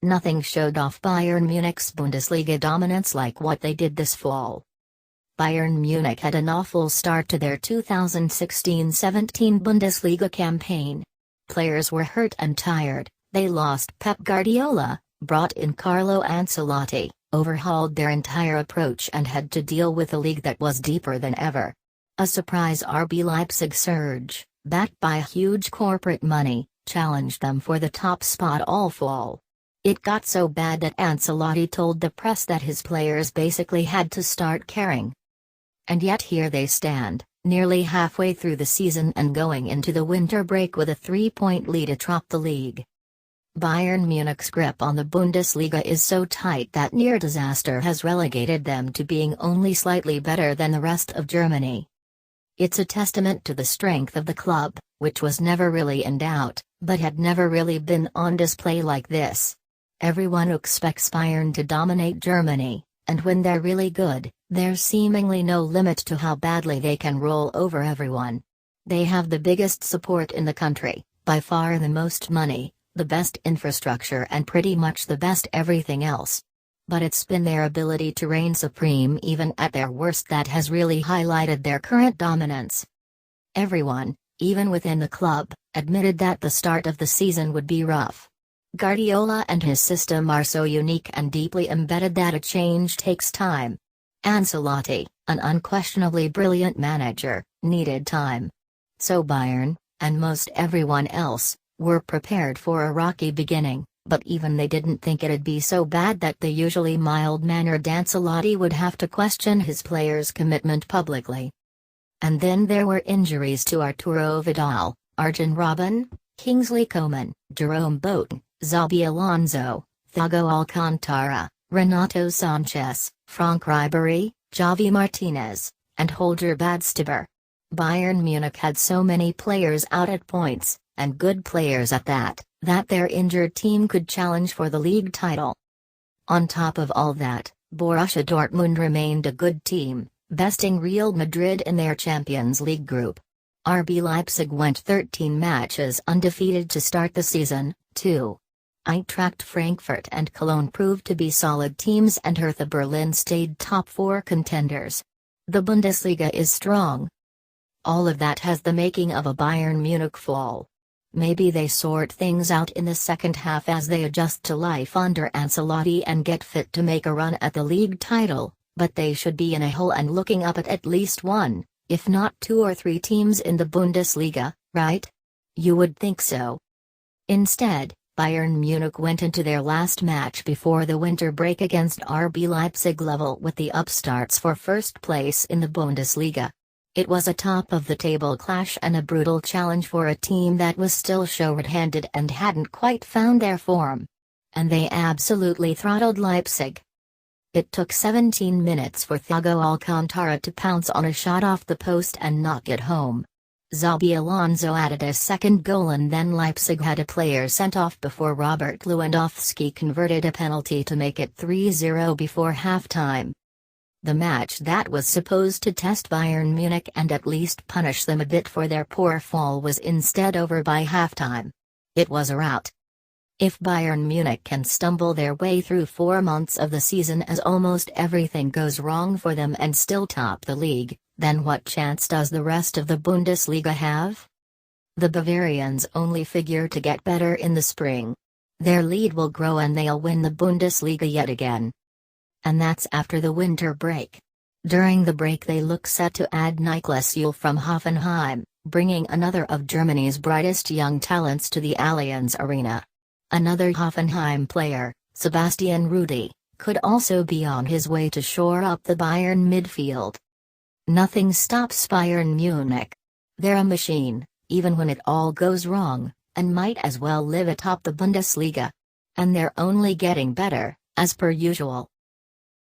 Nothing showed off Bayern Munich's Bundesliga dominance like what they did this fall. Bayern Munich had an awful start to their 2016-17 Bundesliga campaign. Players were hurt and tired, they lost Pep Guardiola, brought in Carlo Ancelotti, overhauled their entire approach and had to deal with a league that was deeper than ever. A surprise RB Leipzig surge, backed by huge corporate money, challenged them for the top spot all fall. It got so bad that Ancelotti told the press that his players basically had to start caring. And yet here they stand, nearly halfway through the season and going into the winter break with a 3-point lead atop the league. Bayern Munich's grip on the Bundesliga is so tight that near disaster has relegated them to being only slightly better than the rest of Germany. It's a testament to the strength of the club, which was never really in doubt, but had never really been on display like this. Everyone expects Bayern to dominate Germany, and when they're really good, there's seemingly no limit to how badly they can roll over everyone. They have the biggest support in the country, by far the most money, the best infrastructure and pretty much the best everything else. But it's been their ability to reign supreme even at their worst that has really highlighted their current dominance. Everyone, even within the club, admitted that the start of the season would be rough. Guardiola and his system are so unique and deeply embedded that a change takes time. Ancelotti, an unquestionably brilliant manager, needed time. So Bayern, and most everyone else, were prepared for a rocky beginning, but even they didn't think it'd be so bad that the usually mild-mannered Ancelotti would have to question his players' commitment publicly. And then there were injuries to Arturo Vidal, Arjen Robben, Kingsley Coman, Jerome Boateng, Xabi Alonso, Thiago Alcantara, Renato Sanchez, Franck Ribéry, Javi Martinez, and Holger Badstuber. Bayern Munich had so many players out at points, and good players at that their injured team could challenge for the league title. On top of all that, Borussia Dortmund remained a good team, besting Real Madrid in their Champions League group. RB Leipzig went 13 matches undefeated to start the season, too. Eintracht Frankfurt and Cologne proved to be solid teams and Hertha Berlin stayed top 4 contenders. The Bundesliga is strong. All of that has the making of a Bayern Munich fall. Maybe they sort things out in the second half as they adjust to life under Ancelotti and get fit to make a run at the league title, but they should be in a hole and looking up at least one, if not 2 or 3 teams in the Bundesliga, right? You would think so. Instead, Bayern Munich went into their last match before the winter break against RB Leipzig level with the upstarts for first place in the Bundesliga. It was a top-of-the-table clash and a brutal challenge for a team that was still short-handed and hadn't quite found their form. And they absolutely throttled Leipzig. It took 17 minutes for Thiago Alcantara to pounce on a shot off the post and knock it home. Xabi Alonso added a second goal and then Leipzig had a player sent off before Robert Lewandowski converted a penalty to make it 3-0 before halftime. The match that was supposed to test Bayern Munich and at least punish them a bit for their poor fall was instead over by halftime. It was a rout. If Bayern Munich can stumble their way through 4 months of the season as almost everything goes wrong for them and still top the league, then what chance does the rest of the Bundesliga have? The Bavarians only figure to get better in the spring. Their lead will grow and they'll win the Bundesliga yet again. And that's after the winter break. During the break they look set to add Niklas Süle from Hoffenheim, bringing another of Germany's brightest young talents to the Allianz Arena. Another Hoffenheim player, Sebastian Rudy, could also be on his way to shore up the Bayern midfield. Nothing stops Bayern Munich. They're a machine, even when it all goes wrong, and might as well live atop the Bundesliga. And they're only getting better, as per usual.